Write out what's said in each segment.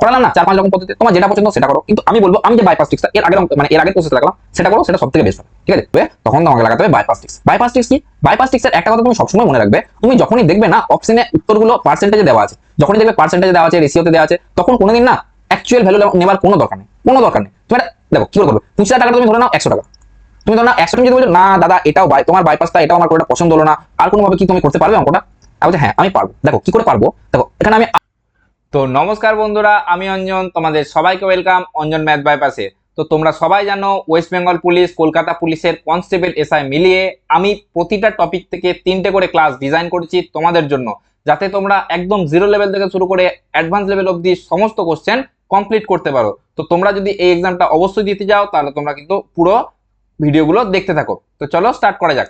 করালাম না 4-5 রকম পদ্ধতি, তোমার যেটা পছন্দ সেটা করো, কিন্তু আমি বলবো আমি যে বাইপাস ট্রিক্সটা এর আগের প্রসেস লাগালাম সেটা করো, সেটা সবথেকে বেস্ট হবে। ঠিক আছে, তখন তোমাকে লাগাতে হবে বাইপাস ট্রিক্স। বাইপাস ট্রিক্স কি? বাইপাস ট্রিক্সের একটা কথা তুমি সবসময় মনে রাখবে, তুমি যখনই দেখবে না অপশনে উত্তরগুলো পার্সেন্টেজে দেওয়া আছে, যখনই দেখবে পার্সেন্টেজে দেওয়া আছে, রেশিওতে দেওয়া আছে, তখন কোনোদিন না অ্যাকচুয়াল ভ্যালু নেবার কোনো দরকার নেই, কোনো দরকার নেই। তুমি দেখো কি করে করবে, 25,000 টাকা তুমি ধরে নাও 100 টাকা, তুমি ধরো না 100, তুমি যদি বলছো না দাদা এটাও তোমার বাইপাসটা এটাও আমার কোনোটা পছন্দ হলো না, আর কোনোভাবে কি তুমি করতে পারবে অঙ্কটা? আমি বলছি হ্যাঁ আমি পারবো। দেখো কি করে পারবো, দেখো এখানে আমি তো নমস্কার বন্ধুরা, আমি অঞ্জন, তোমাদের সবাইকে ওয়েলকাম অঞ্জন ম্যাথ বাইপাসে। তো তোমরা সবাই জানো ওয়েস্ট বেঙ্গল পুলিশ, কলকাতা পুলিশের কনস্টেবল এসআই মিলিয়ে আমি প্রতিটা টপিক থেকে 3টে করে ক্লাস ডিজাইন করেছি তোমাদের জন্য, যাতে তোমরা একদম জিরো লেভেল থেকে শুরু করে অ্যাডভান্স লেভেল অবধি সমস্ত কোশ্চেন কমপ্লিট করতে পারো। তো তোমরা যদি এই এক্সামটা অবশ্যই দিতে যাও তাহলে তোমরা কিন্তু পুরো ভিডিওগুলো দেখতে থাকো। তো চলো স্টার্ট করা যাক।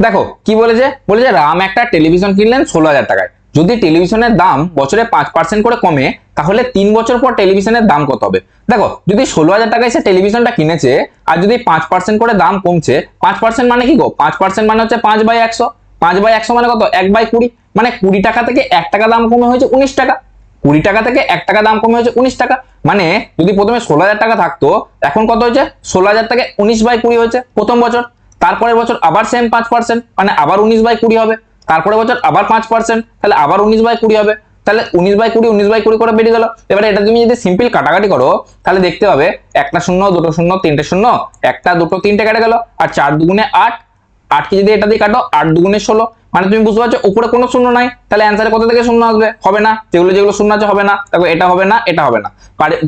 দেখো কি বলেছে, রাম একটা টেলিভিশন কিনলেন 16,000 টাকায়। যদি টেলিভিশনের দাম বছরে 5% করে কমে তাহলে 3 বছর পর টেলিভিশনের দাম কত হবে? দেখো যদি 16,000 টাকায় সে টেলিভিশনটা কিনেছে আর যদি 5% করে দাম কমছে, 5% মানে কি গো? 5% মানে হচ্ছে 5/100। 5/100 মানে কত? 1/20। মানে 20 টাকা থেকে 1 টাকা দাম কমে হয়েছে 19 টাকা। 20 টাকা থেকে 1 টাকা দাম কমে হয়েছে 19 টাকা। মানে যদি প্রথমে 16,000 টাকা থাকতো, এখন কত হয়েছে? 16,000 থেকে 19/20 হয়েছে প্রথম বছর। তারপরের বছর আবার সেম 5%, মানে আবার 19/20 হবে। তারপরে বছর আবার 5%, তাহলে আবার 19/20 হবে। তাহলে 19/20 করে বেরিয়ে গেল। এবারে এটা তুমি যদি সিম্পল কাটাকাটি করো তাহলে দেখতে পাবে একটা শূন্য, দুটো শূন্য, তিনটে শূন্য, একটা দুটো তিনটে কেটে গেল, আর 4 দুগুণে 8, 8 কে যদি এটা দিয়ে কাটো 8 দুগুণে 16। মানে তুমি বুঝতে পারছো উপরে কোনো শূন্য নাই, তাহলে অ্যান্সারে কত থেকে শূন্য আসবে? হবে না, যেগুলো শূন্য আছে হবে না। দেখো এটা হবে না, এটা হবে না,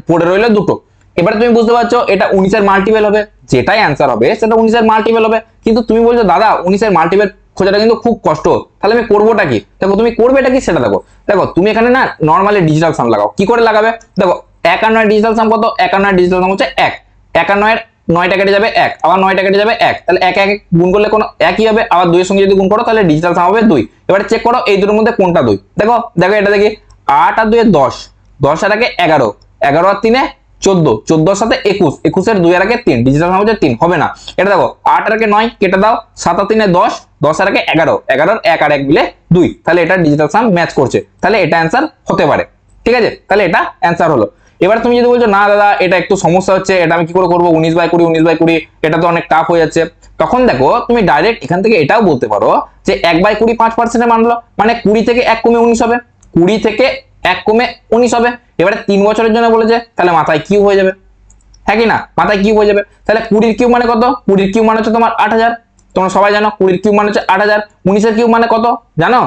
পড়ে রইলো দুটো। এবারে তুমি বুঝতে পারছো এটা 19 এর মাল্টিপল হবে, যেটাই অ্যান্সার হবে সেটা 19 এর মাল্টিপল হবে। কিন্তু তুমি বলছো দাদা 19 এর মাল্টিপল খোঁজাটা কিন্তু খুব কষ্ট, তাহলে আমি করবোটা কি? দেখো তুমি করবেটা কি সেটা দেখো। দেখো তুমি এখানে না নরমালি ডিজিটাল সাম লাগাও। কি করে লাগাবে? দেখো 1 আর 9 ডিজিটাল সাম কত? 1 আর 9 ডিজিটাল সাম হচ্ছে 1। 1 আর 9 এর 9টা কেটে যাবে 1, আবার 9টা কেটে যাবে 1, তাহলে 1 1 গুণ করলে কোনো একই হবে। আবার 2 এর সঙ্গে যদি গুণ করো তাহলে ডিজিটাল সাম হবে 2। এবারে চেক করো এই দুটোর মধ্যে কোনটা 2। দেখো দেখো এটা দেখি, 8 আর 2 এ 10, 10 আর 1 এ 11, 11 আর 3 এ 14, 14 এর সাথে 21, 21 এর 2 এর আগে 3, ডিজিটাল সাম হচ্ছে 3, হবে না। এটা দেখো 8 আর 1 এ 9 কেটে দাও, 7 আর 3 এ 10, 10 আর 1 এ 11, 11 আর 1 আর 1 মিলে 2, তাহলে এটা ডিজিটাল সাম ম্যাচ করছে, তাহলে এটা অ্যান্সার হতে পারে। ঠিক আছে, তাহলে এটা অ্যান্সার হলো। এবার তুমি যদি বলছো না দাদা এটা একটু সমস্যা হচ্ছে, এটা আমি কি করে করবো? 19/20, 19/20 এটা তো অনেক টাফ হয়ে যাচ্ছে। তখন দেখো তুমি ডাইরেক্ট এখান থেকে এটাও বলতে পারো যে 1/20 5% এ মানলো, মানে 20 থেকে 1 কমে 19 হবে, 20 থেকে 1 কমে 19 হবে। এবারে 3 বছরের জন্য বলেছে, তাহলে মাথায় কিউব হয়ে যাবে, হ্যাঁ কি না? মাথায় কিউব হয়ে যাবে। তাহলে 20 কিউব মানে কত? 20 কিউব মানে হচ্ছে তোমার 8,000। তোমরা সবাই জানো 20 কিউব মানে হচ্ছে 8,000। 19 এর কিউব মানে কত জানো?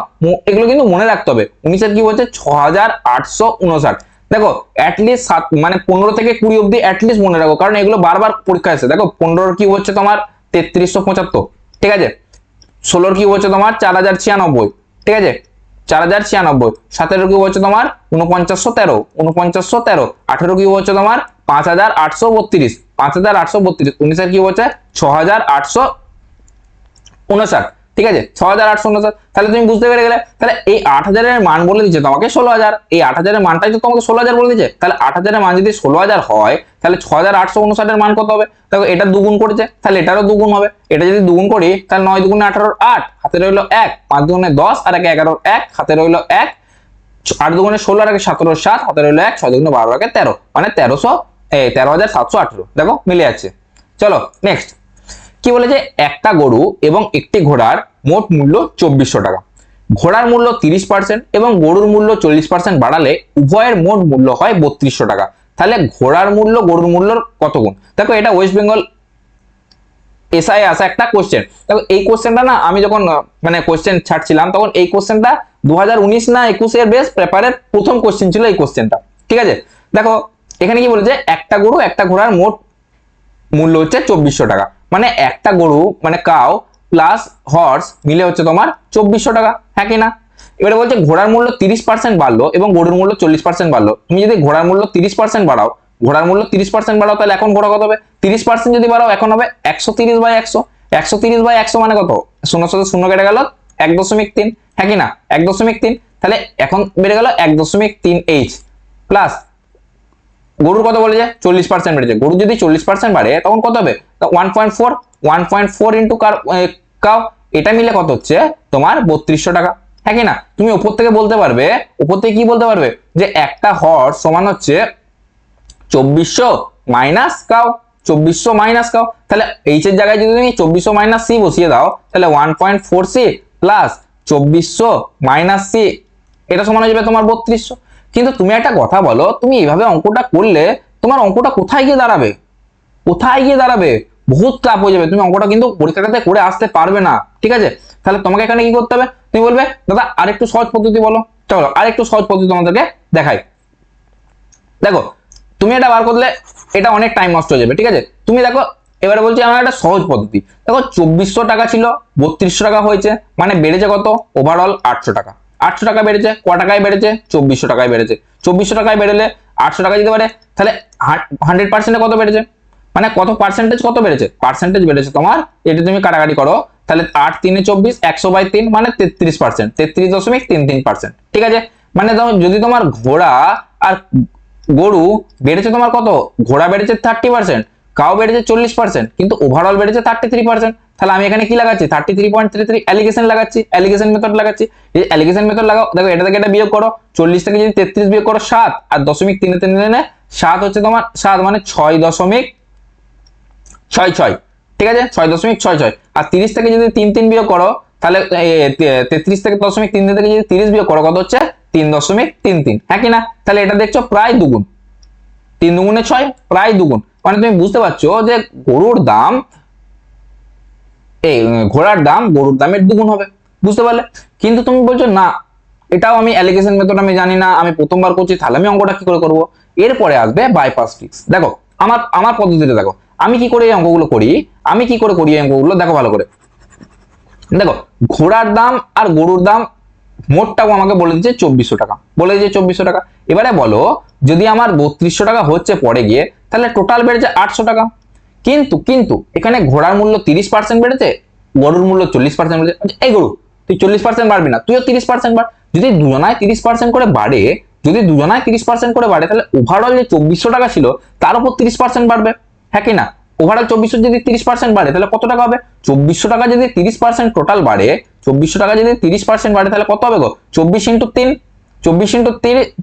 এগুলো কিন্তু মনে রাখতে হবে। 19 এর কিউব হচ্ছে 6,859। দেখো অ্যাটলিস্ট 7 মানে 15 থেকে 20 অবধি অ্যাটলিস্ট মনে রাখো, কারণ এগুলো বারবার পরীক্ষা আসে। দেখো 15 কিউব হচ্ছে তোমার 3375, ঠিক আছে। 16 কিউব হচ্ছে তোমার 4,096, ঠিক আছে, 4,096। 17 কিউব হচ্ছে তোমার 4913, 4913। 18 কিউব হচ্ছে তোমার 5,832, 5,832। 19 এর কিউব হচ্ছে 6,859, ঠিক আছে, 6,859। তাহলে তুমি বুঝতে পেরে গেলে। তাহলে এই 8,000 এর মান বলে দিচ্ছে তোমাকে 16,000, এই 8,000 এর মানটাই তো তোমাকে 16,000 বলে দিচ্ছে। তাহলে 8,000 এর মান যদি 16,000 হয় তাহলে 6,859 এর মান কত হবে? দেখো এটা দুগুণ করেছে, তাহলে এটারও দুগুণ হবে। এটা যদি দুগুণ করি তাহলে 9 দুগুণে 18, 8 হাতে রইলো 1, 5 দুগুণে 10 আর 1 11, 1 হাতে রইলো 1, 8 দুগুণে 16 আর 17, 7 হাতে রইলো 1, 6 দুগুণে 12 আর 13, মানে 13,718। দেখো মিলে যাচ্ছে। চলো নেক্সট কি বলেছে, একটা গরু এবং একটি ঘোড়ার মোট মূল্য 2,400 টাকা। ঘোড়ার মূল্য 30% এবং গরুর মূল্য 40% বাড়ালে উভয়ের মোট মূল্য হয় 3,200 টাকা। তাহলে ঘোড়ার মূল্য গরুর মূল্যর কত গুণ? দেখো এটা ওয়েস্ট বেঙ্গল এসআই আসা একটা কোশ্চেন। দেখো এই কোশ্চেনটা না আমি যখন মানে কোশ্চেন ছাড়ছিলাম তখন এই কোশ্চেনটা 2019 না 21 এর বেস পেপারের প্রথম কোশ্চেন ছিল এই কোশ্চেনটা, ঠিক আছে। দেখো এখানে কি বলেছে, একটা গরু একটা ঘোড়ার মোট মূল্য হচ্ছে 2,400 টাকা। মানে একটা গরু মানে কাউ প্লাস হর্স মিলে হচ্ছে তোমার 2,400 টাকা, হ্যাঁ কি না? এবারে বলছে ঘোড়ার মূল্য 30% বাড়লো এবং গরুর মূল্য 40% বাড়লো। তুমি যদি ঘোড়ার মূল্য 30% বাড়াও, ঘোড়ার মূল্য 30% বাড়াও, তাহলে এখন ঘোড়া কত হবে? 30% যদি বাড়াও এখন হবে 130/100। 130/100 মানে কত? শূন্যর সাথে শূন্য কেটে গেল 1.3, হ্যাঁ কি না? 1.3। তাহলে এখন বেড়ে গেল 1.3h প্লাস গরুর কত বলেছে? 40% বেড়েছে। গরু যদি 40% বাড়ে তখন কত হবে? 1.4 ইন্টু কাউ, এটা মিলে কত হচ্ছে তোমার 3,200 টাকা, হ্যাঁ কি না? তুমি উপর থেকে বলতে পারবে, উপর থেকে কি বলতে পারবে যে একটা হর্স সমান হচ্ছে 2400 মাইনাস কাউ, 2400 মাইনাস কাউ। তাহলে এইচ এর জায়গায় যদি তুমি 2400 মাইনাস সি বসিয়ে দাও, তাহলে 1.4 সি প্লাস 2400 মাইনাস সি, এটা সমান হয়ে যাবে তোমার 3200। কিন্তু তুমি একটা কথা বলো, তুমি এইভাবে অঙ্কটা করলে তোমার অঙ্কটা কোথায় গিয়ে দাঁড়াবে? কোথায় গিয়ে দাঁড়াবে? বহুত টাফ হয়ে যাবে, তুমি অঙ্কটা কিন্তু পরীক্ষাটাতে করে আসতে পারবে না। ঠিক আছে, তাহলে তোমাকে এখানে কি করতে হবে? তুমি বলবে দাদা আরেকটু সহজ পদ্ধতি বলো। চলো আরেকটু সহজ পদ্ধতি তোমাদেরকে দেখাই। দেখো তুমি এটা বার করলে এটা অনেক টাইম নষ্ট হয়ে যাবে। ঠিক আছে, তুমি দেখো এবারে বলছি আমার একটা সহজ পদ্ধতি। দেখো 2400 টাকা ছিল, 3200 টাকা হয়েছে, মানে বেড়েছে কত? ওভারঅল 800 টাকা। 800 টাকা বেড়েছে, ক টাকায় বেড়েছে? 2400 টাকায় বেড়েছে। 2400 টাকায় বেড়েলে 800 টাকা দিতে পারে, তাহলে 100% কত বেড়েছে? মানে কত পার্সেন্টেজ, কত বেড়েছে? পার্সেন্টেজ বেড়েছে তোমার, এটা তুমি কাটাকাটি করো, তাহলে 8 3 24, 100/3 মানে 33%, 33.33%। ঠিক আছে, মানে যদি তোমার ঘোড়া আর গরু বেড়েছে তোমার কত? ঘোড়া বেড়েছে 30%, কাউ বেড়েছে 40%, কিন্তু ওভারঅল বেড়েছে 33%। তাহলে আমি এখানে কি লাগাচ্ছি? 33.33 অ্যালিগেশন লাগাচ্ছি, অ্যালিগেশন মেথড লাগাচ্ছি। এই অ্যালিগেশন মেথড লাগাও। দেখো এটা থেকে এটা বিয়োগ করো, 40 থেকে যদি 33 বিয়োগ করো 7, আর 0.3 7 হচ্ছে তোমার 7 মানে 6.66। ঠিক আছে, 6.66। আর 30 থেকে যদি 3 বিয়োগ করো, তাহলে 33 থেকে 0.3 থেকে যদি 30 বিয়োগ করো, কত হচ্ছে? 3.33। হ্যাঁ কি না? তাহলে এটা দেখছো প্রায় দুগুণ, 3 দুগুণে 6, প্রায় দুগুণ। মানে তুমি বুঝতে পারছো যে গরুর দাম, এই ঘোড়ার দাম গরুর দামের দুগুণ হবে। বুঝতে পারলে? কিন্তু তুমি বলছো না, এটাও আমি অ্যালিগেশন মেথড আমি জানি না, আমি প্রথমবার করছি, তাহলে আমি অঙ্কটা কি করে করবো? এরপরে আসবে বাইপাস ট্রিক্স। দেখো আমার আমার পদ্ধতিটা দেখো, আমি কি করে এই অঙ্কগুলো করি, আমি কি করে করি এই অঙ্কগুলো দেখো ভালো করে। দেখো ঘোড়ার দাম আর গরুর দাম মোটটাও আমাকে বলে দিচ্ছে 2400 টাকা, বলে দিচ্ছে 2400 টাকা। এবারে বলো যদি আমার 3200 টাকা হচ্ছে পরে গিয়ে, তাহলে টোটাল বেড়েছে 800 টাকা। কিন্তু কিন্তু এখানে ঘোড়ার মূল্য 30% বেড়েছে, গরুর মূল্য 40% বেড়েছে। এই গরু তুই 40% বাড়বি না, তুইও 30% বাড়। যদি দুজনায় 30% করে বাড়ে, যদি দুজনায় 30% করে বাড়ে, তাহলে ওভারঅল যে 2400 টাকা ছিল তার উপর 30% বাড়বে। হ্যাঁ কি না? ওভারঅল 2400 যদি 30% বাড়ে, তাহলে কত টাকা হবে? 2400 টাকা যদি 30% টোটাল বাড়ে, 2400 টাকা যদি 30% বাড়ে, তাহলে কত হবে গো? 24 × 3, 24 ×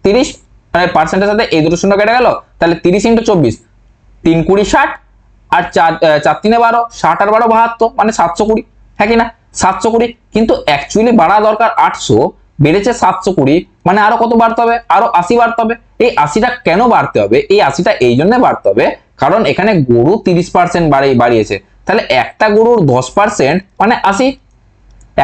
30, মানে পার্সেন্টের সাথে এই দুটো শূন্য কেটে গেল, তাহলে 30 × 24, 3 20 60, আর 4 3 12, 60 আর 12 72, মানে 720। হ্যাঁ কি না? 720। কিন্তু অ্যাকচুয়ালি বাড়া দরকার 800, বেড়েছে 720, মানে আরো কত বাড়তে হবে? আরো 80 বাড়তে হবে। এই 80টা কেন বাড়তে হবে? এই 80টা এই জন্য বাড়তে হবে কারণ এখানে গরু 30% বাড়িয়েছে। তাহলে একটা গরুর 10% মানে 80,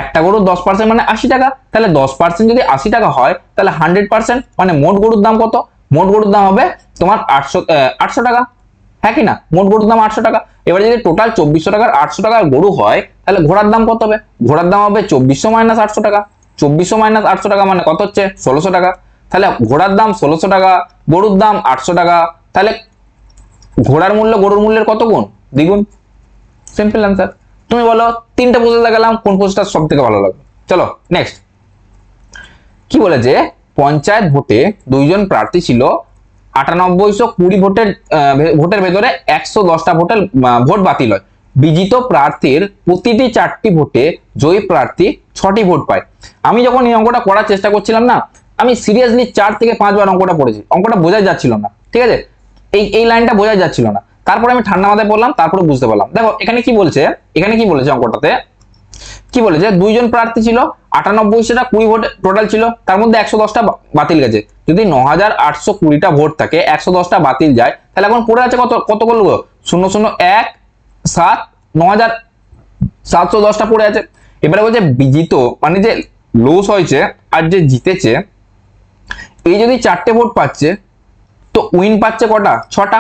একটা গরুর 10% মানে 80 টাকা। তাহলে 10% যদি 80 টাকা হয়, তাহলে 100% মানে মোট গরুর দাম কত? মোট গরুর দাম হবে তোমার 800 টাকা। হ্যাঁ কি না? মোট গরুর দাম 800 টাকা। এবারে যদি টোটাল 2400 টাকার 800 টাকার গরু হয়, তাহলে ঘোড়ার দাম কত হবে? ঘোড়ার দাম হবে 2400 মাইনাস 800 টাকা। 2400 মাইনাস 800 টাকা মানে কত হচ্ছে? 1600 টাকা। তাহলে ঘোড়ার দাম 1600 টাকা, গরুর দাম 800 টাকা। তাহলে ঘোড়ার মূল্য গরুর মূল্যের কত গুণ? দ্বিগুণ। Simple answer. তুমি বলো তিনটা প্রসেস দেখালাম, কোন প্রসেসটা সব থেকে ভালো লাগবে? চলো নেক্সট। কি বলেছে? পঞ্চায়েত ভোটে দুইজন প্রার্থী ছিল, 9820 ভোটের ভেতরে 110টা ভোট বাতিল হয়। বিজিত প্রার্থীর প্রতিটি 4টি ভোটে জয়ী প্রার্থী 6টি ভোট পায়। আমি যখন এই অঙ্কটা করার চেষ্টা করছিলাম না, আমি সিরিয়াসলি 4 থেকে 5 বার অঙ্কটা পড়েছি। অঙ্কটা বোঝাই যাচ্ছিল না। ঠিক আছে, এই লাইনটা বোঝাই যাচ্ছিল না। তারপরে আমি ঠান্ডা মাথায় পড়লাম, তারপরে বুঝতে পারলাম। দেখো এখানে কি বলছে, এখানে কি বলেছে অঙ্কটাতে, কি বলেছে? দুইজন প্রার্থী ছিল, 9820টা 20 ভোট টোটাল ছিল, তার মধ্যে 110টা বাতিল গেছে। যদি 9820টা ভোট থাকে, 110টা বাতিল যায়, তাহলে এখন পড়ে আছে কত? কত করলো? 001 7 9710টা পড়ে আছে। এবারে বলছে বিজিত মানে যে লস হয়েছে আর যে জিতেছে, এই যদি 4টে ভোট পাচ্ছে, তো উইন পাচ্ছে কটা? 6টা।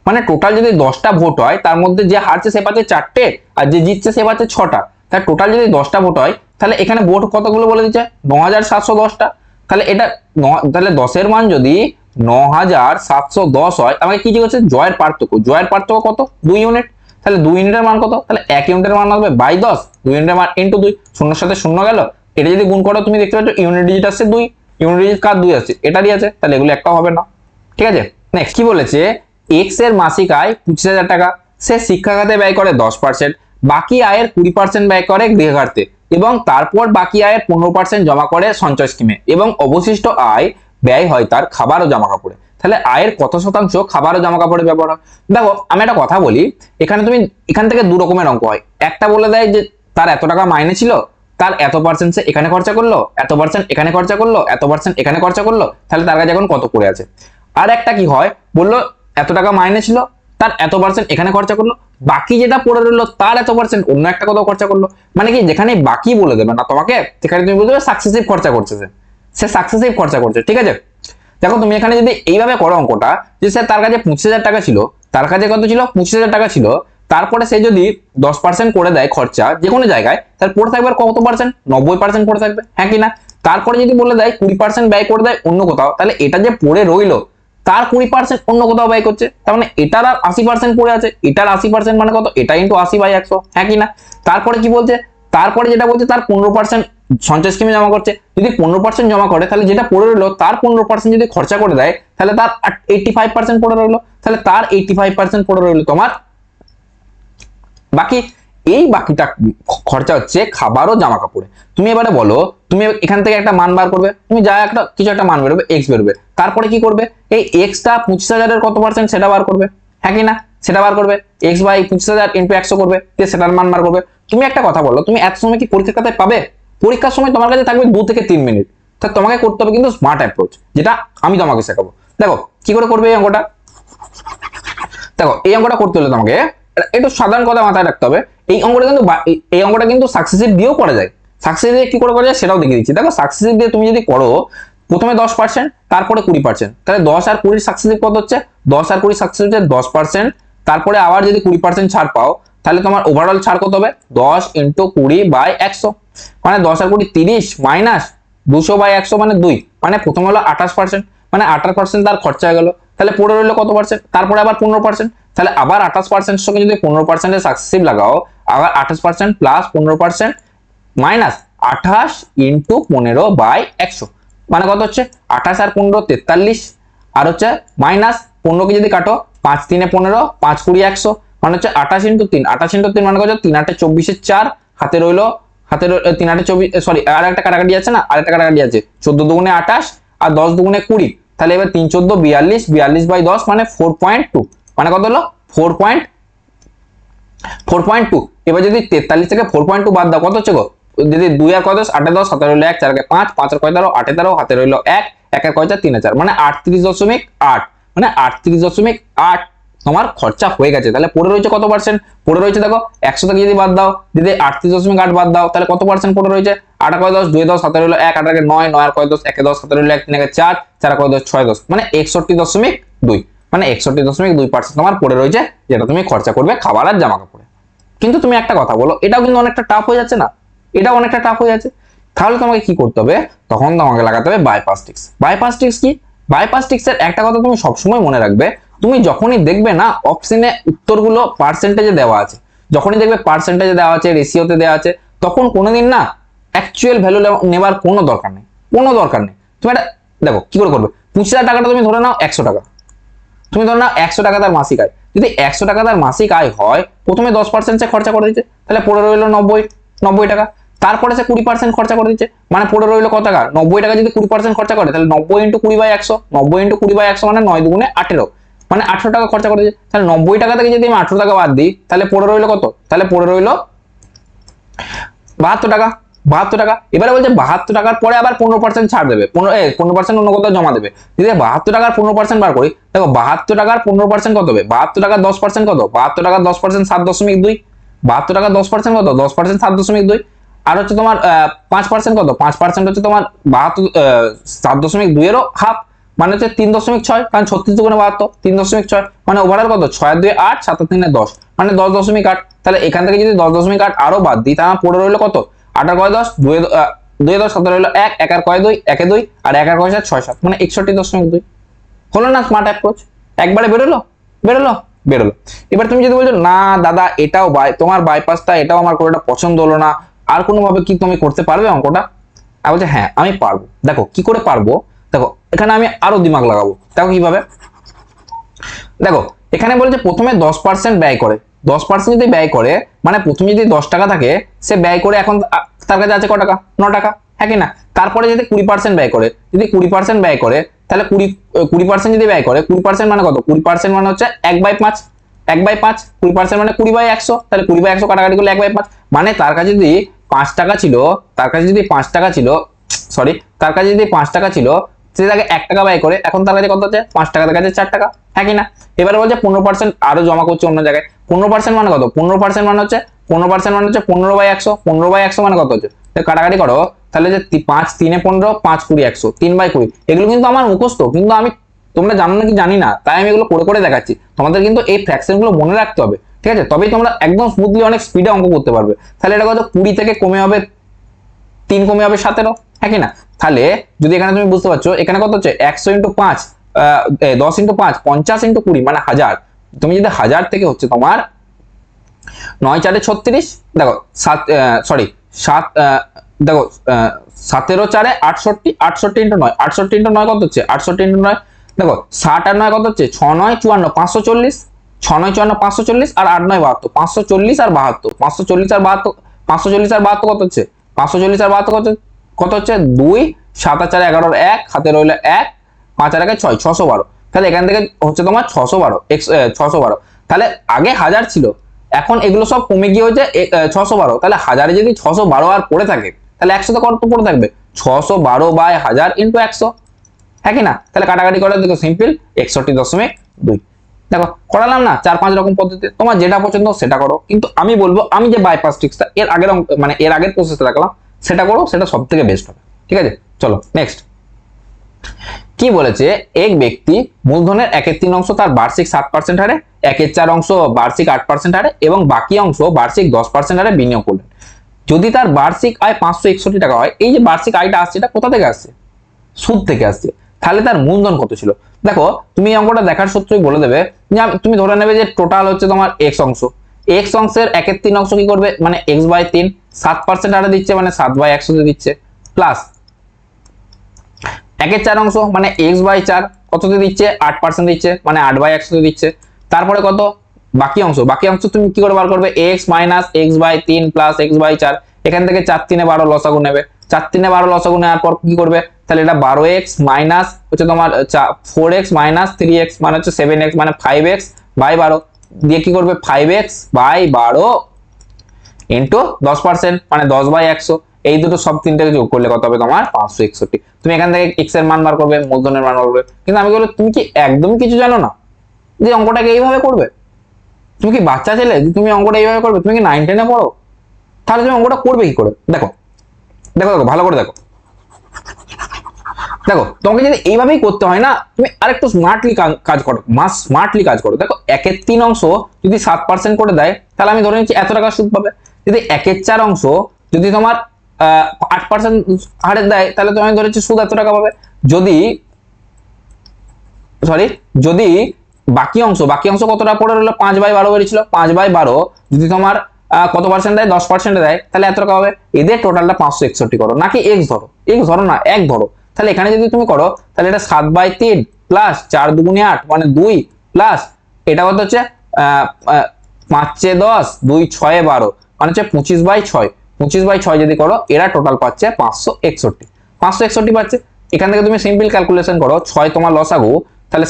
মানে টোটাল যদি 10টা ভোট হয়, তার মধ্যে যে হারছে সে পাচ্ছে 4টে, আর যে জিতছে সে পাচ্ছে 6টা। তাহলে টোটাল যদি 10টা ভোট হয়, তাহলে এখানে ভোট কতগুলো বলে দিচ্ছে? 9710টা। তাহলে এটা তাহলে 10-এর মান যদি 9710 হয়, আমাকে কি হচ্ছে? জয়ের পার্থক্য। জয়ের পার্থক্য কত? 2 ইউনিট। তাহলে 2 ইউনিটের মান কত? তাহলে 1 ইউনিটের মান আসবে 10, 2 ইউনিটের মান ইনটু 2, শূন্যর সাথে শূন্য গেল। এটা যদি গুণ করো, তুমি দেখতে পাচ্ছ ইউনিট ডিজিট আসছে 2। ইউনিট ডিজিট কার? 2 আসছে, এটারই আছে। তাহলে এগুলো একটাও হবে না। ঠিক আছে, নেক্সট কি বলেছে? এক্স এর মাসিক আয় 25,000 টাকা, সে শিক্ষা খাতে ব্যয় করে 10%, বাকি আয়ের 20% ব্যয় করে গৃহখাতে। এবং তারপর বাকি আয়ের 15% জমা করে সঞ্চয় স্কিমে এবং অবশিষ্ট আয় ব্যয় হয় তার খাবার ও জামা কাপড়ে। তাহলে আয়ের কত শতাংশ খাবার ও জামা কাপড়ে ব্যবহার হয়? দেখো আমি একটা কথা বলি, এখানে তুমি এখান থেকে দু রকমের অঙ্ক হয়। একটা বলে দেয় যে তার এত টাকা মাইনে ছিল, তার এত পার্সেন্ট সে এখানে খরচা করলো, এত পার্সেন্ট এখানে খরচা করলো, এত পার্সেন্ট এখানে খরচা করলো, তাহলে তার কাছে এখন কত পড়ে আছে। আর একটা কি হয়, বললো এত টাকা মাইনে ছিল, তার এত পার্সেন্ট এখানে খরচা করলো, বাকি যেটা পড়ে রইলো তার এত পার্সেন্ট অন্য একটা কোথাও খরচা করলো। মানে কি, যেখানে বাকি বলে দেবে না তোমাকে, সেখানে তুমি বলতে পারবে সাকসেসিভ খরচা করছে, সে সাকসেসিভ খরচা করছে। ঠিক আছে, দেখো তুমি এখানে যদি এইভাবে করো অঙ্কটা, যে স্যার তার কাছে 25,000 টাকা ছিল, তার কাছে কত ছিল, 25,000 টাকা ছিল, তারপরে সে যদি 10% করে দেয় খরচা যে কোনো জায়গায়, তার পড়ে থাকবে আর কত পার্সেন্ট, 90% পড়ে থাকবে, হ্যাঁ কি না? তারপরে যদি বলে দেয় 20% ব্যয় করে দেয় অন্য কোথাও, তাহলে এটা যে পড়ে রইলো তার 20% অন্য কোথাও ব্যয় করছে, তার মানে এটার আর 80% পড়ে আছে, এটার 80% মানে কত, এটা ইন্টু 80/100, হ্যাঁ কি না? তারপরে কি বলছে, তারপরে যেটা বলছে তার 15% সঞ্চয় স্কিমে জমা করছে, যদি 15% জমা করে তাহলে যেটা পড়ে রইলো তার 15% যদি খরচা করে দেয় তাহলে তার 85% পড়ে রইলো, তাহলে তার 85% পড়ে রইলো তোমার বাকি। এই বাকিটা খরচা হচ্ছে খাবার ও জামা কাপড়ে। তুমি এবারে বলো, তুমি এখান থেকে একটা মান বার করবে, তুমি যা একটা কিছু একটা মান বেরোবে, এক্স বেরোবে, তারপরে কি করবে, এই এক্সটা 25,000 কত পার্সেন্ট সেটা বার করবে, হ্যাঁ কি না? সেটা বার করবে, এক্স বাই 25,000 ইন্টু 100 করবে, সেটার মান বার করবে। তুমি একটা কথা বলো, তুমি এত সময় কি পরীক্ষার খাতায় পাবে? পরীক্ষার সময় তোমার কাছে থাকবে 2 থেকে 3 মিনিট। তা তোমাকে করতে হবে কিন্তু স্মার্ট অ্যাপ্রোচ, যেটা আমি তোমাকে শেখাবো। দেখো কি করে করবে এই অঙ্কটা। দেখো এই অঙ্কটা করতে হলে তোমাকে একটু সাধারণ কথা মাথায় রাখতে হবে। এই অঙ্কটা কিন্তু সাকসেসিভ দিয়েও করা যায়। সাকসেসিভ দিয়ে কি করে করা যায় সেটাও দেখিয়ে দিচ্ছি। দেখো সাকসেসিভ দিয়ে তুমি যদি করো, প্রথমে 10%, তারপরে 20%, তাহলে 10 আর 20 সাকসেসিভ কত হচ্ছে, 10 আর 20 সাকসেসিভ হচ্ছে 10%, তারপরে আবার যদি 20% ছাড় পাও, তাহলে তোমার ওভারঅল ছাড় কত হবে, 10 ইন্টু 20/100, মানে 10 আর 20 30 মাইনাস 200/100 মানে 2, মানে প্রথম হলো 28%, মানে 28% তার খরচা হয়ে গেল। তাহলে পড়ে রইলো কত পার্সেন্ট, তারপরে আবার 15%, তাহলে আবার 28% সঙ্গে যদি 15% সাকসেসিভ লাগাও, আবার 28% প্লাস 15% মাইনাস 28 ইন্টু 15/100, মানে কত হচ্ছে 28 আর 15 43, আর হচ্ছে মাইনাস 15 কে যদি কাটো 5 3 15, 5 20 100, মানে হচ্ছে 28 ইন্টু 3, 28 ইন্টু 3 মানে কত, 3 8 24 4, হাতে রইলো 3 8 24, সরি আর একটা কাটাকাটি আছে না, আর একটা কাটাকাটি আছে, 14 দুগুণে 28 আর 10 দুগুণে 20, তাহলে এবার 3 14 42, 42/10 মানে 4.2, মানে কত হলো 4.2। এবার যদি 43 থেকে 4.2 বাদ দাও কত হচ্ছে গো, যদি 2 আর কয় 10, 8 10, 17 হলো 1, 4 কে 5, 5 আর কয় 13, 8 13, হাতে রইলো 1, 1 আর কয় 4, 3 আর 4, মানে 38.8, মানে 38.8 তোমার খরচা হয়ে গেছে। তাহলে পড়ে রয়েছে কত পার্সেন্ট, পড়ে রয়েছে দেখো 100 থেকে যদি বাদ দাও, যদি 38.8 বাদ দাও, তাহলে কত পার্সেন্ট পড়ে রয়েছে, 8 আর কয় 10, 2 10, 17 হলো 1, 8 আর 9, 9 আর কয় 10, 1 10, 17 হলো 1, 3 আর 4, 4 আর কয় 10, 6 10, মানে 61.2, মানে 61.2% তোমার পড়ে রয়েছে, যেটা তুমি খরচা করবে খাবার আর জামা কাপড়ে। কিন্তু তুমি একটা কথা বলো, এটাও কিন্তু অনেকটা টাফ হয়ে যাচ্ছে না, এটাও অনেকটা টাফ হয়ে যাচ্ছে। তাহলে তোমাকে কি করতে হবে, তখন তোমাকে লাগাতে হবে বাইপাস ট্রিক্স। বাইপাস ট্রিক্স কি, বাইপাস ট্রিক্স এর একটা কথা তুমি সবসময় মনে রাখবে, তুমি যখনই দেখবে না অপশনে উত্তরগুলো পার্সেন্টেজে দেওয়া আছে, যখনই দেখবে পার্সেন্টেজে দেওয়া আছে, রেশিওতে দেওয়া আছে, তখন কোনোদিন না অ্যাকচুয়াল ভ্যালু নেবার কোনো দরকার নেই, কোনো দরকার নেই। তুমি এটা দেখো কি করে করবে, 25,000 টাকাটা তুমি ধরে নাও 100 টাকা, তুমি ধরো না 100 টাকা তার মাসিক আয়, যদি 100 টাকা তার মাসিক আয় হয়, প্রথমে 10% সে খরচা করে দিচ্ছে, তাহলে পড়ে রইলো 90 টাকা, তারপরে সে 20% খরচা করে দিচ্ছে, মানে পড়ে রইলো কত টাকা, 90 টাকা যদি 20% খরচা করে, তাহলে 90 ইন্টু 20/100, 90 ইন্টু 20/100 মানে 9 দুগুণে 18, মানে 18 টাকা খরচা করে দিচ্ছে। তাহলে 90 টাকা থেকে যদি আমি 18 টাকা বাদ দিই, তাহলে পড়ে রইলো কত, তাহলে পড়ে রইলো 72 টাকা, 72 টাকা। এবারে বলছে 72 টাকার পরে আবার 15% ছাড় দেবে, 15% অন্য কোথাও জমা দেবে। যদি 72 টাকার 15% বার করি, দেখো 72 টাকার 15% কত হবে, 72 টাকার 10% কত, 72 টাকার 10% 7.2, 72 টাকার 10% কত, 10% 7.2, আর হচ্ছে তোমার 5% কত, 5% হচ্ছে তোমার 7.2 এরও হাফ, মানে হচ্ছে 3.6, কারণ 36 দুগুণে 72, 3.6, মানে ওভারঅল কত, 6 আর 2 8, 7 আর 3 10, মানে 10.8। তাহলে এখান থেকে যদি 10.8 আরো বাদ দিই, তাহলে পড়ে রইলো কত, 8 আর কয় 10, 2 10, 17 হলো 1, 1 আর কয় 2, 1 এ 2, আর 1 আর কয় 7, 6 7, মানে 61.2। হলো না স্মার্ট অ্যাপ্রোচ, একবারে বেরোলো বেরোলো বেরোলো। এবার তুমি যদি বলছো না দাদা এটাও তোমার বাইপাসটা এটাও আমার কোনোটা পছন্দ হলো না, আর কোনোভাবে কি তুমি করতে পারবে অঙ্কটা, আমি বলছি হ্যাঁ আমি পারবো। দেখো কি করে পারবো, দেখো এখানে আমি আরো দিমাগ লাগাবো, দেখো কিভাবে। দেখো এখানে বলছে প্রথমে 10% ব্যয় করে, 10% যদি ব্যয় করে, মানে প্রথমে যদি 10 টাকা থাকে, সে ব্যয় করে এখন তার কাছে আছে ক টাকা? 9 টাকা, হ্যাঁ কি না? তারপরে যদি 20% ব্যয় করে, যদি 20% ব্যয় করে, তাহলে 20% যদি ব্যয় করে, 20% মানে কত? 20% মানে হচ্ছে 1/5, 1/5, 20% মানে 20/100, তাহলে 20/100 কাটাকাটি করলে 1/5, মানে তার কাছে যদি 5 টাকা ছিল, তার কাছে যদি 5 টাকা ছিল, সরি, তার কাছে যদি 5 টাকা ছিল, সে তাকে 1 টাকা ব্যয় করে, এখন তার কাছে কত আছে? 5 টাকা, তার কাছে 4 টাকা, হ্যাঁ কি না? এবারে বলছে 15% আরো জমা করছে অন্য জায়গায়। 15% মানে কত? 15% মানে হচ্ছে 15/100, 15/100 মানে কত হচ্ছে? কাটাকাটি করো, তাহলে যে 5 3 15, 5 20 100, 3/20, এগুলো কিন্তু আমার মুখস্থ, কিন্তু আমি, তোমরা জানো নাকি জানি না, তাই আমি এগুলো করে করে দেখাচ্ছি। তোমাদের কিন্তু এই ফ্র্যাকশন গুলো মনে রাখতে হবে, ঠিক আছে? তবেই তোমরা একদম স্মুথলি অনেক স্পিডে অঙ্ক করতে পারবে। তাহলে এটা কত? 20 থেকে কমে হবে 3, কমে হবে 17, হ্যাঁ কি না? তাহলে যদি এখানে তুমি বুঝতে পারছো, এখানে কত হচ্ছে? 100 × 5, 10 × 5, 50 × 20 মানে 1000। তুমি যদি 1000 থেকে হচ্ছে তোমার 9 4 36, দেখো 7, সরি 7, দেখো 17 4 68, 68 × 9, 68 × 9 কত হচ্ছে? 68 × 9, দেখো 60 আর 9 কত হচ্ছে? 6 9 54, 540, 6 9 54, 540, আর 8 9 72, 540 আর 72, 540 আর 72, 540 আর 72 কত হচ্ছে? 540 আর 72 কত হচ্ছে? 2, 7 আর 4 11, 1 হাতে রইল 1, 5 আর 1 6, 612। তাহলে এখান থেকে হচ্ছে তোমার 612, 612। তাহলে আগে 1000 ছিল, এখন এগুলো সব কমে গিয়ে হচ্ছে 612। তাহলে 1000-এ যদি 612 আর পড়ে থাকে, তাহলে 100 তে কত পড়ে থাকবে? 612/1000 × 100, হ্যাঁ কি না? তাহলে কাটাকাটি করে দেখো, সিম্পল 61.2। দেখো করালাম না 4-5 রকম পদ্ধতি, তোমার যেটা পছন্দ সেটা করো, কিন্তু আমি বলবো আমি যে বাইপাস ট্রিক্সটা এর আগের মানে এর আগের প্রসেসটা দেখালাম, সেটা করো, সেটা সব থেকে বেস্ট হবে, ঠিক আছে? চলো নেক্সট কি বলেছে? এক ব্যক্তি মূলধনের 1/3 অংশ তার বার্ষিক 7% হারে, 1/4 অংশ বার্ষিক 8% হারে এবং বাকি অংশ বার্ষিক 10% হারে বিনিয়োগ করলেন। যদি তার বার্ষিক আয় 561 টাকা হয়, এই যে বার্ষিক আয়টা আসছে, এটা কোথা থেকে আসছে? সুদ থেকে আসছে। তাহলে তার মূলধন কত ছিল? দেখো তুমি এই অঙ্কটা দেখার সূত্রই বলে দেবে যে তুমি ধরে নেবে যে টোটাল হচ্ছে তোমার এক্স অংশ, এক্স অংশের 1/3 অংশ কি করবে? মানে x/3, 7% হারে দিচ্ছে, মানে 7/100 দিচ্ছে, প্লাস 1/4 অংশ মানে x/4 কততে দিচ্ছে? 8% দিচ্ছে, মানে 8/100 দিচ্ছে। তারপরে কত? বাকি অংশ, বাকি অংশ তুমি কি করে বার করবে? x - x/3 প্লাস x/4, এখান থেকে 4 3 12 লসাগু নেবে, 4 3 12 লসাগু নেওয়ার পর কি করবে? তাহলে এটা 12x মাইনাস হচ্ছে তোমার 4x - 3x মানে হচ্ছে 7x, মানে 5x/12 দিয়ে কি করবে? 5x/12 ইন্টু 10%, মানে 10/100। এই দুটো সব তিনটাকে যোগ করলে কত হবে? তোমার 561। তুমি এখান থেকে x এর মান বার করবে, মূলধনের মান বার করবে। কিন্তু আমি বলবো তুমি কি একদমই কিছু জানো না যে অঙ্কটাকে এইভাবে করবে? তুমি কি বাচ্চা ছেলে যে তুমি অঙ্কটা এইভাবে করবে? তুমি কি 9 10-এ পড়ো? তাহলে তুমি অঙ্কটা করবে কি করে? দেখো দেখো দেখো ভালো করে দেখো, দেখো তোমাকে যদি এইভাবেই করতে হয় না, তুমি আরেকটু স্মার্টলি কাজ করো, স্মার্টলি কাজ করো। দেখো 1/3 অংশ যদি 7% করে দেয়, তাহলে আমি ধরে নিচ্ছি এত টাকা সুদ পাবে। যদি 1/4 অংশ যদি তোমার 8% হারে দেয়, তাহলে তুমি ধরে নিচ্ছি সুদ এত টাকা পাবে। যদি সরি, যদি বাকি অংশ কতটা পড়ে রইলো? 5/12 বেরিয়েছিল, 5/12 যদি তোমার কত পার্সেন্ট দেয়? 10% দেয়, তাহলে এত টাকা হবে। এদের টোটালটা 561 করো, নাকি এক্স ধরো, এক্স ধরো না, এক ধরো। তাহলে এখানে যদি তুমি করো, তাহলে এটা 7/3 প্লাস 4 2 8 মানে 2 প্লাস এটা কত হচ্ছে 5 10 2 6 12 মানে হচ্ছে 25/6, 25/6 যদি করো, এরা টোটাল পাচ্ছে 561, 561 পাচ্ছে। এখান থেকে তুমি সিম্পল ক্যালকুলেশন করো, 6 তোমার লসাগু, তাহলে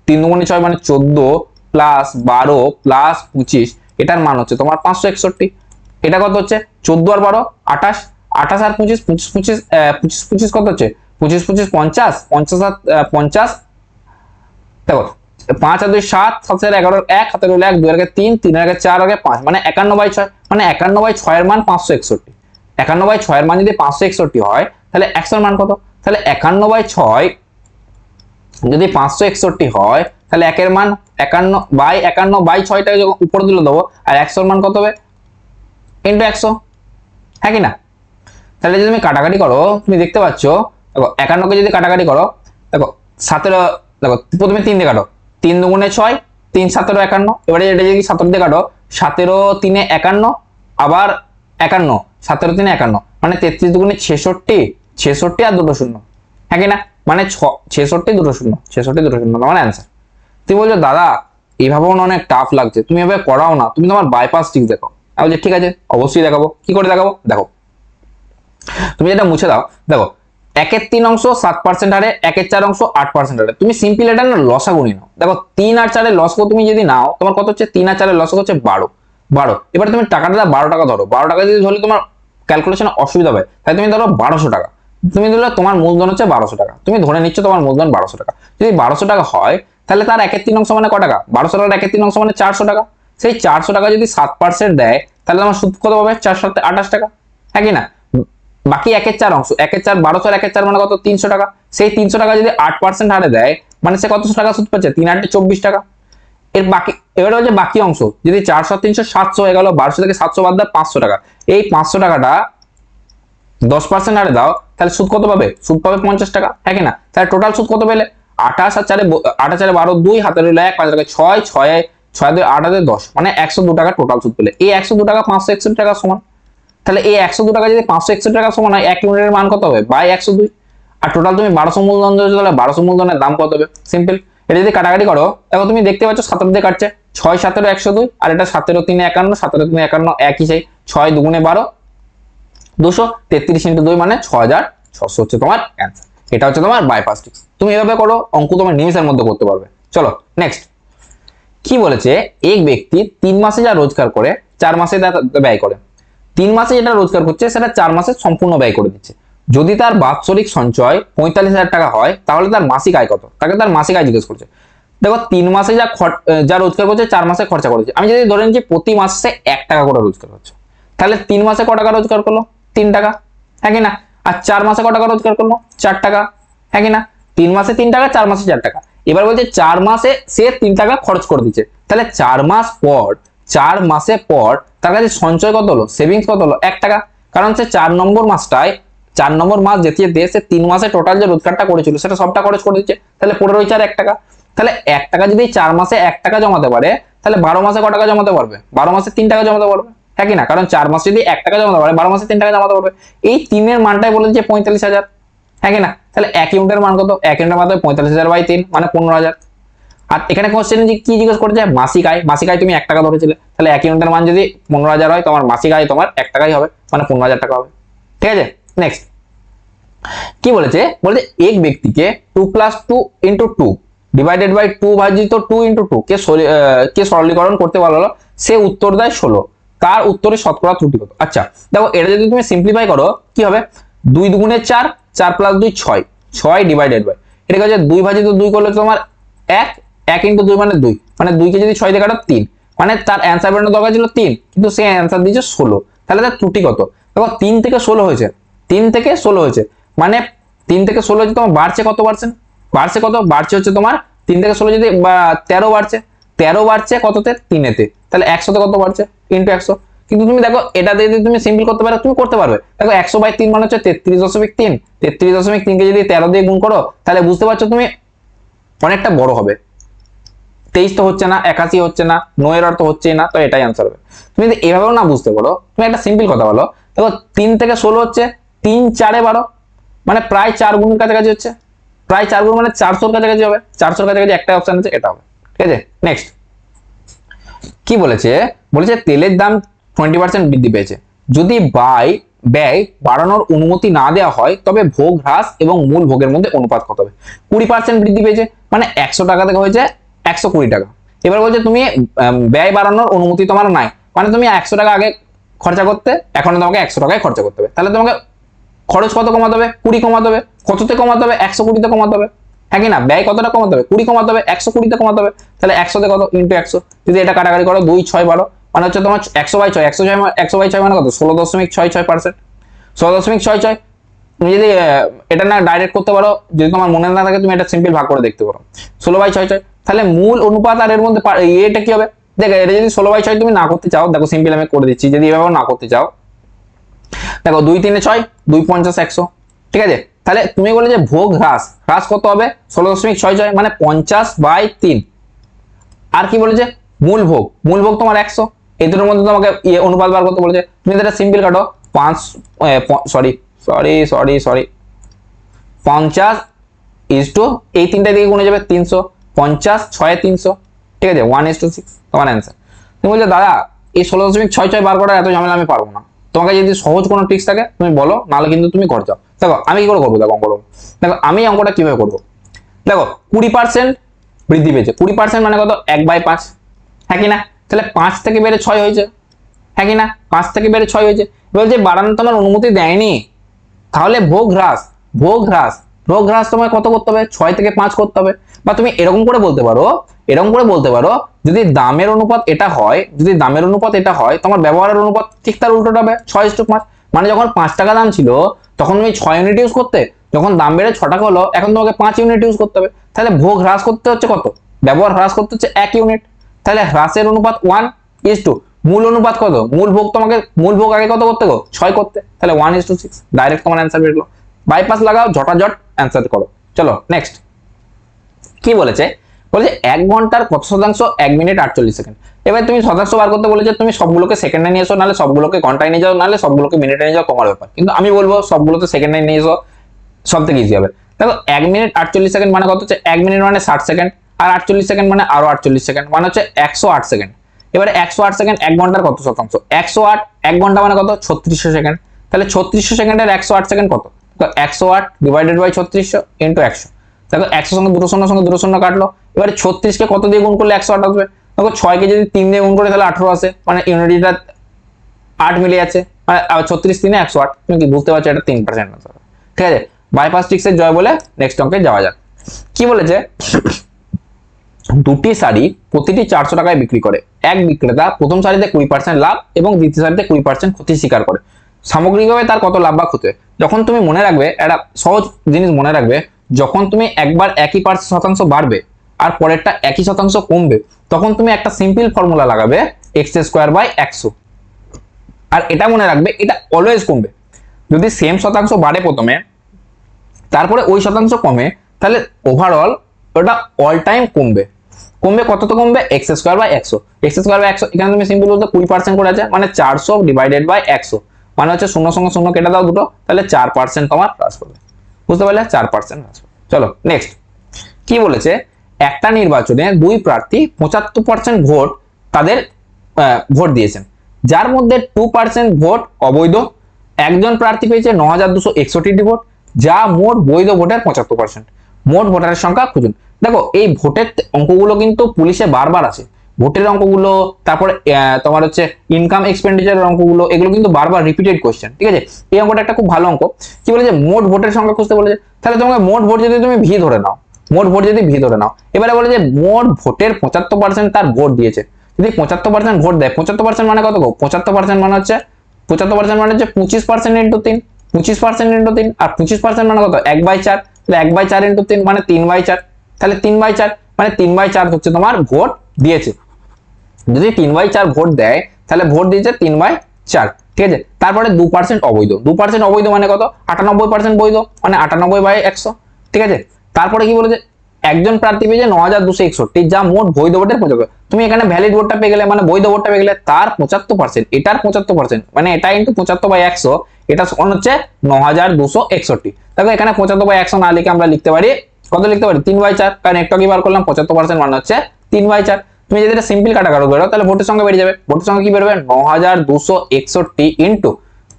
3 2 6 মানে 14 প্লাস 12 প্লাস 25, এটার মান হচ্ছে তোমার 561। এটা কত হচ্ছে? 14 আর 12 28, 28 আর 25, 25 কত হচ্ছে? 25 25 50, 50 আর 50, দেখো 5 আর 2 7, 7 আর 11 1 হাতে রইল 1, 2 আর 3, 3 আর 4 আর 5 মানে 51/6, মানে 51/6 এর মান 561। 51/6 এর মান যদি 561 হয়, তাহলে 100 এর মান কত? তাহলে 51/6 যদি 561 হয়, তাহলে 1 এর মান 51/6টা যখন উপরে দিলে দেবো, আর 100 এর মান কত হবে? ইন্টু 100, হ্যাঁ কি না? তাহলে যদি তুমি কাটাকাটি করো, তুমি দেখতে পাচ্ছ, দেখো 51কে যদি কাটাকাটি করো, দেখো 17, দেখো প্রথমে 3 দিয়ে কাটো, 3 2 6, 3 17 51, এবারে এটা যদি 17 দিয়ে কাটো, 17 3 51, আবার 51, 17 3 51 মানে 33 2 66, 66 আর দুটো শূন্য, হ্যাঁ কি না? মানে 66 2 শূন্য, 66 2 শূন্য তোমার অ্যান্সার। তুমি বলছো দাদা এইভাবেও অনেক টাফ লাগছে, তুমি এভাবে করাও না, তুমি তোমার বাইপাস ট্রিক্স দেখো। আমি বলছি ঠিক আছে, অবশ্যই দেখাবো। কি করে দেখাবো? দেখো তুমি যেটা মুছে দাও, দেখো 1/3 7% হারে, 1/4 8% হারে। তুমি সিম্পল এটা না লসাগু নিয়ে নাও। দেখো 3 আর 4 লসাগু তুমি যদি নাও, তোমার কত হচ্ছে? 3 আর 4 লসাগু হচ্ছে 12। এবার তুমি টাকাটা 12 টাকা ধরো। 12 টাকা যদি ধরলে তোমার ক্যালকুলেশনে অসুবিধা হবে, তাই তুমি ধরো 1200 টাকা। তুমি ধরলে তোমার মূলধন হচ্ছে 1200 টাকা। তুমি ধরে নিচ্ছ তোমার মূলধন 1200 টাকা। যদি 1200 টাকা হয়, তাহলে তার 1/3 মানে ক টাকা? 1200 টাকার 1/3 মানে 400 টাকা। সেই 400 টাকা যদি 7% দেয়, তাহলে তোমার সুদ কত পাবে? 4 7 28 টাকা, হ্যাঁ কি না? বাকি 1/4 1/4 1200 আর 1/4 মানে কত? 300 টাকা। সেই 300 টাকা যদি 8% হারে দেয়, মানে সে কত টাকা সুদ পাচ্ছে? 3 8 24 টাকা। এর বাকি, এবার হচ্ছে বাকি অংশ। যদি 400 300 700 হয়ে গেল, 1200 থেকে 700 বাদ দাও 500 টাকা। এই 500 টাকাটা 10% হারে দাও, তাহলে সুদ কত পাবে? সুদ পাবে 50 টাকা, হ্যাঁ কি না? তাহলে টোটাল সুদ কত পেলে? 28 আর 4 28 4 12 2 হাতে রইল 1 5 টাকা 6 6 6 2 8 হাতে 10, মানে 102 টাকা টোটাল সুদ পেলে। এই 102 টাকা 561 টাকা সমান। তাহলে এই 102 টাকা যদি 561 টাকা সমান হয়, 1 ইউনিটের মান কত হবে? বাই 102। আর টোটাল তুমি 1200 মূলধন ধরেছো, তাহলে 1200 মূলধনের দাম কত হবে? সিম্পল। এটা যদি কাটাকাটি করো, দেখো তুমি দেখতে পাচ্ছ 7 দিয়ে কাটছে, 6 17 102, আর এটা 17 3 51, 17 3 51 একই, সেই 6 2 12, 233 ইন্টু 2 মানে 6600 হচ্ছে তোমার অ্যান্সার। এটা হচ্ছে তোমার বাইপাস ট্রিক্স। তুমি এভাবে করো, অঙ্ক তোমার নিমিষের মধ্যে করতে পারবে। চলো নেক্সট। কি বলেছে? এক ব্যক্তি 3 মাসে যা রোজগার করে 4 মাসে তা ব্যয় করে। 3 মাসে যেটা রোজগার করছে সেটা 4 মাসে সম্পূর্ণ ব্যয় করে দিচ্ছে। যদি তার বাৎসরিক সঞ্চয় 45,000 টাকা হয়, তাহলে তার মাসিক আয় কত? তাকে তার মাসিক আয় জিজ্ঞেস করছে। দেখো 3 মাসে যা রোজগার করছে 4 মাসে খরচা করেছে। আমি যদি ধরে নিচ্ছি প্রতি মাসে 1 টাকা করে রোজগার করছে, তাহলে 3 মাসে ক টাকা রোজগার করলো? 3 টাকা, হ্যাঁ কি না? আর 4 মাসে ক টাকা রোজগার করলো? 4 টাকা, হ্যাঁ কি না? 3 মাসে 3 টাকা, 4 মাসে 4 টাকা। এবার বলছে 4 মাসে সে 3 টাকা খরচ করে দিচ্ছে, তাহলে 4 মাস পর, 4 মাসে পর তার কাছে সঞ্চয় কত হলো? সেভিংস কত হলো? 1 টাকা। কারণ সে 4 নম্বর মাসটায়, 4 নম্বর মাস যেতে যেতে সে 3 মাসে টোটাল যে রোজগারটা করেছিল সেটা সবটা খরচ করে দিচ্ছে, তাহলে পড়ে রয়েছে আর 1 টাকা। তাহলে 1 টাকা যদি 4 মাসে 1 টাকা জমাতে পারে, তাহলে 12 মাসে ক টাকা জমাতে পারবে? 12 মাসে 3 টাকা জমাতে পারবে, হ্যাঁ কি না? কারণ 4 মাসে যদি 1 টাকা জমাতে পারে, 12 মাসে 3 টাকা জমাতে পারবে। এই 3 এর মানটাই বলে দিচ্ছে 45,000, হ্যাঁ কি না? তাহলে 1 ইউনিটের মান কত? 1 ইউনিটের মান 45,000 বাই 3 মানে 15,000। আর এখানে কোশ্চেন কি জিজ্ঞেস করছে? মাসিক আয়। মাসিক আয় তুমি 1 টাকা ধরেছিলে, তাহলে 1 ইউনিটের মান যদি 15,000 হয়, তোমার মাসিক আয় তোমার 1 টাকাই হবে, মানে 15,000 টাকা হবে। ঠিক আছে, নেক্সট। কি বলেছে? বলছে এক ব্যক্তিকে 2 + 2 × 2 ডিভাইডেড বাই 2 ভাজিত 2 × 2 কে সরলীকরণ করতে বলা হলো। সে উত্তর দেয় 16। তার উত্তরে শতকরা ত্রুটি কত? আচ্ছা দেখো, এটা যদি তুমি সিম্পলিফাই করো কি হবে? 2 2 4, 4 + 2 6, 6 ডিভাইডেড বাই, এটাকে হচ্ছে 2 ভাজিত 2 করলে তোমার 1, 1 × 2 মানে 2, মানে 2 কে যদি 6 দিয়ে কাটো 3, মানে তার অ্যান্সার বেরোনোর দরকার ছিল 3, কিন্তু সে অ্যান্সার দিয়েছে 16। তাহলে তার ত্রুটি কত? দেখো 3 থেকে 16 হয়েছে, 3 থেকে 16 হয়েছে, মানে 3 থেকে 16 হচ্ছে তোমার বাড়ছে কত পার্সেন্ট? বাড়ছে কত? বাড়ছে হচ্ছে তোমার 3 থেকে 16 যদি 13 বাড়ছে, 13 বাড়ছে কততে? 3-এতে, তাহলে 100 তে কত বাড়ছে? ইনটু 100। কিন্তু তুমি দেখো এটা দিয়ে যদি তুমি সিম্পল করতে পারো, তুমি করতে পারবে। দেখো 100/3 মানে হচ্ছে 33.3, 33.3 কে যদি 13 দিয়ে গুণ করো, তাহলে বুঝতে পারছো তুমি অনেকটা বড় হবে। 23 তো হচ্ছে না, 81 হচ্ছে না, 9 এর অর্থ হচ্ছে না, তো এটাই আনসার হবে। তুমি যদি এভাবেও না বুঝতে পারো, তুমি একটা সিম্পল কথা বলো। দেখো 3 থেকে 16 হচ্ছে 3 4 12, মানে প্রায় 4 গুণের কাছাকাছি হচ্ছে, প্রায় 4 গুণ মানে 400 কাছাকাছি হবে। 400 কাছাকাছি একটা অপশন আছে, এটা হবে। ঠিক আছে, নেক্সট। কি বলেছে? বলেছে তেলের দাম 20% বৃদ্ধি পেয়েছে। যদি ব্যয় বাড়ানোর অনুমতি না দেওয়া হয়, তবে ভোগ হ্রাস এবং মূল ভোগের মধ্যে অনুপাত কত হবে? 20% বৃদ্ধি পেয়েছে, মানে 100 টাকা থেকে হয়েছে 120 টাকা। এবার বলছে তুমি ব্যয় বাড়ানোর অনুমতি তোমার নাই, মানে তুমি 100 টাকা আগে খরচা করতে, এখন তোমাকে 100 টাকায় খরচা করতে হবে। তাহলে তোমাকে খরচ কত কমাতে হবে? 20 কমাতে হবে। কততে কমাতে হবে? 120 তে কমাতে হবে, হ্যাঁ কি না? ব্যয় কতটা কমাতে হবে? 20 কমাতে হবে, 120 তে কমাতে হবে। তাহলে 100 তে কত? ইন্টু 100। যদি এটা কাটাকাটি করো 2 6 12, মানে হচ্ছে তোমার 100/6, 100/6 মানে কত? 16.66%, 16.66। তুমি যদি এটা না ডাইরেক্ট করতে পারো, যদি তোমার মনে না থাকে, তুমি এটা সিম্পল ভাগ করে দেখতে পারো। 16/6, তাহলে মূল অনুপাত আর এর মধ্যে এটা কি হবে? দেখো এটা যদি 16/6 তুমি না করতে চাও, দেখো সিম্পল আমি করে দিচ্ছি। যদি এভাবে না করতে চাও, দেখো 2 3 6, 2 50 100, ঠিক আছে? তাহলে তুমি বলে যে ভোগ হ্রাস কত হবে? 16.66, মানে 50/3। আর কি বলেছে? মূল ভোগ তোমার 100। এই দুটোর মধ্যে তোমাকে অনুপাত বার করতে বলেছে। তুমি এটা সিম্পল কাটো, 50 এই তিনটা দিকে গুণে যাবে 300, 50 6 300, ঠিক আছে? 1:6 তোমার অ্যান্সার। তুমি বলছো দাদা এই 16.66 বার করার এত ঝামেলা আমি পারবো না। তোমাকে যদি সহজ কোনো ট্রিক্স থাকে তুমি বলো, নাহলে কিন্তু তুমি ঘর যাও। দেখো আমি কি করে করবো, দেখো অঙ্কটা দেখো, আমি অঙ্কটা কিভাবে করবো। দেখো 20% বৃদ্ধি পেয়েছে, 20% মানে কত, 1/5, হ্যাঁ কি না? তাহলে 5 থেকে বেড়ে 6 হয়েছে, হ্যাঁ কি না? 5 থেকে বেড়ে 6 হয়েছে। এবার যে বাড়ানোর তোমার অনুমতি দেয়নি, তাহলে ভোগ হ্রাস, ভোগ হ্রাস, ভোগ হ্রাস তোমায় কত করতে হবে, 6 থেকে 5 করতে হবে। বা তুমি এরকম করে বলতে পারো, এরকম করে বলতে পারো, যদি দামের অনুপাত এটা হয়, যদি দামের অনুপাত এটা হয়, তোমার ব্যবহারের অনুপাত ঠিক তার উল্টোটা হবে, 6:5। মানে যখন 5 টাকা দাম ছিল তখন তুমি 6 ইউনিট ইউজ করতে, যখন দাম বেড়ে 6 টাকা হলো এখন তোমাকে 5 ইউনিট ইউজ করতে হবে। তাহলে ভোগ হ্রাস করতে হচ্ছে কত, ব্যবহার হ্রাস করতে হচ্ছে 1 ইউনিট। তাহলে হ্রাসের অনুপাত 1:2। মূল অনুপাত কত, মূল ভোগ তোমাকে, মূল ভোগ আগে কত করতে গো, 6 করতে, তাহলে 1:6, ডাইরেক্ট তোমার অ্যান্সার বেরলো। বাইপাস লাগাও, ঝটাঝট অ্যান্সার করো। চলো নেক্সট কি বলেছে, বলেছে 1 ঘন্টার কত শতাংশ 1 মিনিট 48 সেকেন্ড। এবার তুমি শতাংশ বার করতে বলেছে, তুমি সবগুলোকে সেকেন্ডে নিয়ে এসো, নাহলে সবগুলোকে ঘন্টায় নিয়ে যাও, নাহলে সবগুলোকে মিনিটে নিয়ে যাও, তোমার ব্যাপার। কিন্তু আমি বলবো সবগুলোতে সেকেন্ডে নিয়ে এসো, সব থেকে ইজি হবে। দেখো 1 মিনিট 48 সেকেন্ড মানে কত হচ্ছে, 1 মিনিট মানে 60 সেকেন্ড, আর 48 সেকেন্ড মানে আরো 48 সেকেন্ড, মানে হচ্ছে 108 সেকেন্ড। এবারে 108 সেকেন্ড 1 ঘন্টার কত শতাংশ, 108, 1 ঘন্টা মানে কত, 3600 সেকেন্ড। তাহলে 3600 সেকেন্ডের 108 সেকেন্ড কত, 108 ডিভাইডেড বাই 3600 ইন্টু 100। দেখো 100 সঙ্গে দুটো শূন্য, সঙ্গে দুটো শূন্য কাটলো। এবারে 36 কে কত দিয়ে গুণ করলে 108 আসবে, দেখো 6 কে যদি 3 দিয়ে গুণ করে তাহলে 18 আসে, মানে ইউনিটটা 8 মিলে যাচ্ছে, মানে 36 3 108। তুমি কি বুঝতে পারছো, এটা 3% আনসার। ঠিক আছে, বাইপাস ট্রিক্সের জয় বলে নেক্সট অঙ্কে যাওয়া যাক। কি বলেছে, দুটি শাড়ি প্রতিটি 400 টাকায় বিক্রি করে, এক বিক্রেতা প্রথম শাড়িতে 20% লাভ এবং দ্বিতীয় শাড়িতে 20% ক্ষতি স্বীকার করে, সামগ্রিকভাবে তার কত লাভ বা ক্ষতি হয়? যখন তুমি মনে রাখবে, একটা সহজ জিনিস মনে রাখবে, যখন তুমি একবার একই শতাংশ বাড়বে আর পরেরটা একই শতাংশ কমবে, তখন তুমি একটা সিম্পল ফর্মুলা লাগাবে, x²/100। আর এটা মনে রাখবে, এটা অলওয়েজ কমবে। যদি সেম শতাংশ বাড়ে প্রথমে, তারপরে ওই শতাংশ কমে, তাহলে ওভারঅল ওটা অল টাইম কমবে। কমবে কত, তো কমবে x²/100। x²/100 এখানে তুমি সিম্পল বলতে 20% করে আছে, মানে 400 ডিভাইডেড বাই 100, মানে হচ্ছে 0 সঙ্গে 0 কেটে দাও দুটো, তাহলে 4% তোমার হ্রাস পাবে। বুঝতে পারলে, 4% হ্রাস পাবে। চলো নেক্সট কি বলেছে, একটা নির্বাচনে দুই প্রার্থী 75% ভোট তাদের ভোট দিয়েছেন, যার মধ্যে 2% ভোট অবৈধ। একজন প্রার্থী পেয়েছে 9261টি ভোট, যা মোট বৈধ ভোটের 75%। মোট ভোটারের সংখ্যা খুঁজুন। দেখো এই ভোটের অঙ্কগুলো কিন্তু পুলিশে বারবার আছে, ভোটের অঙ্কগুলো, তারপরে তোমার হচ্ছে ইনকাম এক্সপেন্ডিচারের অঙ্কগুলো, এগুলো কিন্তু বারবার রিপিটেড কোশ্চেন। ঠিক আছে, এই অঙ্কটা একটা খুব ভালো অঙ্ক। কি বলেছে, মোট ভোটের সংখ্যা খুঁজতে বলেছে। তাহলে তোমাকে মোট ভোট যদি তুমি ভি ধরে নাও, মোট ভোট যদি ভি ধরে নাও, এবারে বলে যে মোট ভোটের 75% তার ভোট দিয়েছে। যদি 75% ভোট দেয়, 75% মানে কত গো, 75% মানে হচ্ছে 75% মানে হচ্ছে 25% ইন্টু 3, 25% ইন্টু 3, আর 25% মানে কত, 1/4, তাহলে 1/4 ইন্টু 3 মানে 3/4, তাহলে 3/4 মানে 3/4 হচ্ছে তোমার ভোট দিয়েছে। যদি 3/4 ভোট দেয়, তাহলে ভোট দিয়েছে 3/4। ঠিক আছে, তারপরে 2% অবৈধ, 2% অবৈধ মানে কত, 98% বৈধ, মানে 98/100। ঠিক আছে, তারপরে কি বলেছে, একজন প্রার্থী পেয়েছে 9261, যা মোট বৈধ ভোটের 75। তুমি এখানে ভ্যালিড ভোটটা পেয়ে গেলে, মানে বৈধ ভোটটা পেয়ে গেলে, তার 75%, এটার 75%, মানে এটা ইন্টু 75/100, এটা সমান হচ্ছে 9261। দেখো এখানে 75/100 না লিখে আমরা লিখতে পারি, কত লিখতে পারি, 3/4, কারণ একটু আগে বার করলাম 75% মানে হচ্ছে 3/4। তুমি যদি এটা সিম্পল কাটাকাটি করো, তাহলে ভোটের সংখ্যা বেড়ে যাবে। ভোটের সংখ্যা কি বেরোবে, 9261 ইন্টু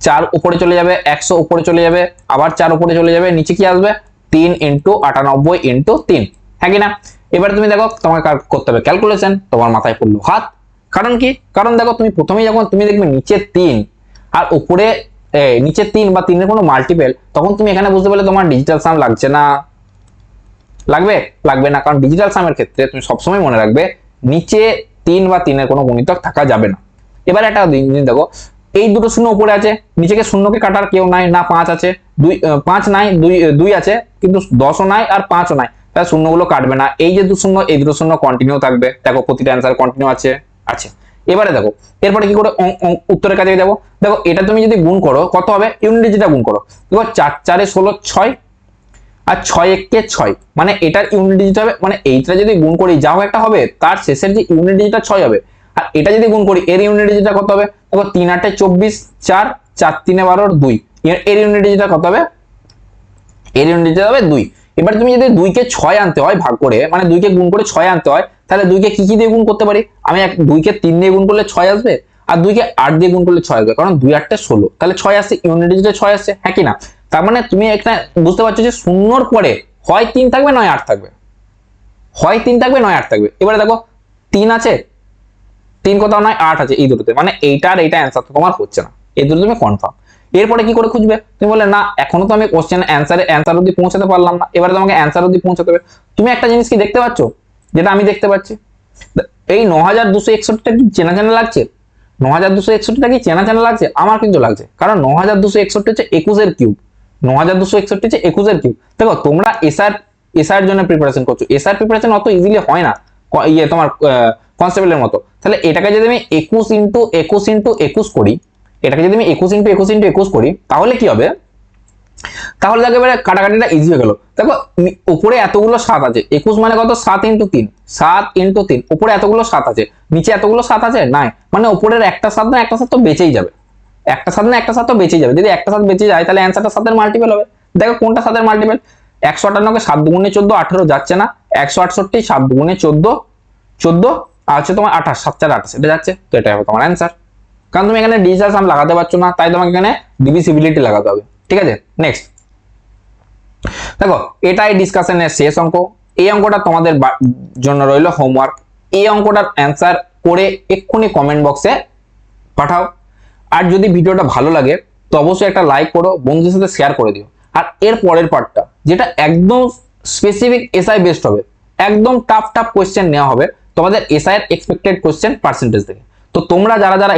4 উপরে চলে যাবে, 100 উপরে চলে যাবে, আবার 4 উপরে চলে যাবে, নিচে কি আসবে, 3 ইন্টু 98 ইন্টু 3, হ্যাঁ কি না? এবার তুমি দেখো তোমাকে করতে হবে ক্যালকুলেশন, তোমার মাথায় পড়লো হাত। কারণ কি, কারণ দেখো তুমি প্রথমেই যখন তুমি দেখবে নিচে 3 আর উপরে নিচে 3 বা 3 এর কোনো মাল্টিপল, তখন তুমি এখানে বুঝতে পারলে তোমার ডিজিটাল সাম লাগছে না, লাগবে, লাগবে না। কারণ ডিজিটাল সামের ক্ষেত্রে তুমি সবসময় মনে রাখবে, নিচে 3 বা 3 এর কোনো গুণিতক থাকা যাবে না। এবার একটা জিনিস দেখো, এই দুটো শূন্য উপরে আছে, নিচেকে শূন্যকে কাটার কেউ নাই, না 5 আছে, 5 নাই, 2 আছে, কিন্তু 10ও নাই আর 5ও নাই, তাহলে শূন্যগুলো কাটবে না। এই যে 2 শূন্য, এই দুটো শূন্য কন্টিনিউ থাকবে। দেখো প্রতিটা অ্যান্সার কন্টিনিউ আছে, আছে। এবারে দেখো এরপরে কি করে উত্তরের কাছে যাবো। দেখো এটা তুমি যদি গুণ করো কত হবে, ইউনিট ডিজিটটা গুণ করো। দেখো 4 4 16 6 আর 6 1 কে 6, মানে এটার ইউনিট ডিজিট হবে, মানে এইটা যদি গুণ করি যা হোক একটা হবে, তার শেষের যে ইউনিট ডিজিটটা 6 হবে। আর এটা যদি গুণ করি, এর ইউনিট ডিজিটটা কত হবে, দেখো 3 8 24, 4 4 3 12 2, এর ইউনিট ডিজিটটা কত হবে, এর ইউনিট ডিজিট হবে 2। এবার তুমি যদি 2 কে 6 আনতে হয় ভাগ করে, মানে 2 কে গুণ করে 6 আনতে হয়, তাহলে 2 কে কি কি দিয়ে গুণ করতে পারি, আমি 2 কে 3 দিয়ে গুণ করলে 6 আসবে, আর 2 কে 8 দিয়ে গুণ করলে 6 আসবে, কারণ 2 8 16, তাহলে 6 আসছে, ইউনিট ডিজিটে 6 আসছে, হ্যাঁ কি না? তার মানে তুমি এখানে বুঝতে পারছো যে শূন্যর পরে হয় 3 থাকবে নয় 8 থাকবে, হয় 3 থাকবে নয় 8 থাকবে। এবারে দেখো 3 আছে, 3 কোথাও নয় 8 আছে, এই দুটোতে, মানে এইটা আর এইটা অ্যান্সার তো তোমার হচ্ছে না, এই দুটো তুমি কনফার্ম। এরপরে কি করে খুঁজবে? তুমি বলে না এখনো তো আমি কোশ্চেন অ্যান্সার অব্দি পৌঁছাতে পারলাম না, এবারে তোমাকে অ্যান্সার অব্দি পৌঁছাতে হবে। তুমি একটা জিনিস কি দেখতে পাচ্ছ, যেটা আমি দেখতে পাচ্ছি, এই 9261টা কি চেনা চেনা লাগছে? 9261টা কি চেনা চেনা লাগছে? আমার কিন্তু লাগছে, কারণ 9261 হচ্ছে 21 এর কিউব, 9261 হচ্ছে 21 এর কিউব। দেখো তোমরা এসআর জন্য প্রিপারেশন করছো, এসআর প্রিপারেশন অত ইজিলি হয় না তোমার কনস্টেবলের মতো। তাহলে এটাকে যদি আমি 21 ইন্টু 21 ইন্টু 21 করি, এটাকে যদি আমি 21 ইন্টু 21 ইন্টু 21 করি, তাহলে কি হবে? তাহলে একেবারে কাটাকাটিটা ইজি হয়ে গেল। দেখো উপরে এতগুলো 7 আছে, 21 মানে কত? 7 ইন্টু 3, 7 ইন্টু 3, উপরে এতগুলো 7 আছে, নিচে এতগুলো 7 আছে নাই, মানে উপরের একটা 7 না একটা 7 তো বেঁচেই যাবে, একটা 7 না একটা 7 তো বেঁচেই যাবে। যদি একটা 7 বেঁচে যায় তাহলে অ্যান্সারটা 7 এর মাল্টিপল হবে। দেখো কোনটা 7 এর মাল্টিপল? 158 কে 7 দুগুণে 14, 18 যাচ্ছে না, 168 7 দুগুণে 14, 14 আর হচ্ছে তোমার 28, 7 4 28, এটা যাচ্ছে, তো এটা হবে তোমার অ্যান্সার। কারণ তুমি এখানে ডিজিটাল সাম লাগাতে পারছো না, তাই তোমাকে এখানে ডিভিসিবিলিটি লাগাতে হবে, ঠিক আছে? নেক্সট দেখো, এটাই ডিসকাশনের শেষ অঙ্ক। এই অঙ্কটা তোমাদের জন্য রইল হোমওয়ার্ক। এই অঙ্কটার অ্যান্সার করে এক্ষুনি কমেন্ট বক্সে পাঠাও। আর যদি ভিডিওটা ভালো লাগে তো অবশ্যই একটা লাইক করো, বন্ধুদের সাথে শেয়ার করে দিও। আর এর পরের পার্টটা যেটা একদম স্পেসিফিক এসআই বেসড হবে, একদম টাফ টাফ কোয়েশ্চেন নেওয়া হবে তোমাদের এসআই এর এক্সপেক্টেড কোয়েশ্চেন পার্সেন্টেজ থেকে। তো তোমরা যারা যারা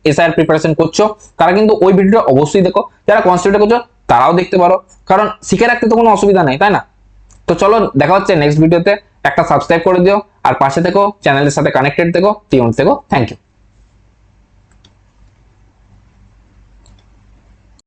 এসআই এর প্রিপারেশন করছো তারা কিন্তু ওই ভিডিওটা অবশ্যই দেখো, যারা কনসেন্ট্রেট করছো তারাও দেখতে পারো, কারণ শিখে রাখতে তো কোনো অসুবিধা নেই, তাই না? তো চলো দেখা হচ্ছে নেক্সট ভিডিওতে। একটা সাবস্ক্রাইব করে দিও, আর পাশে থেকো, চ্যানেলের সাথে কানেক্টেড থেকো, টিউন থেকো। Thank you.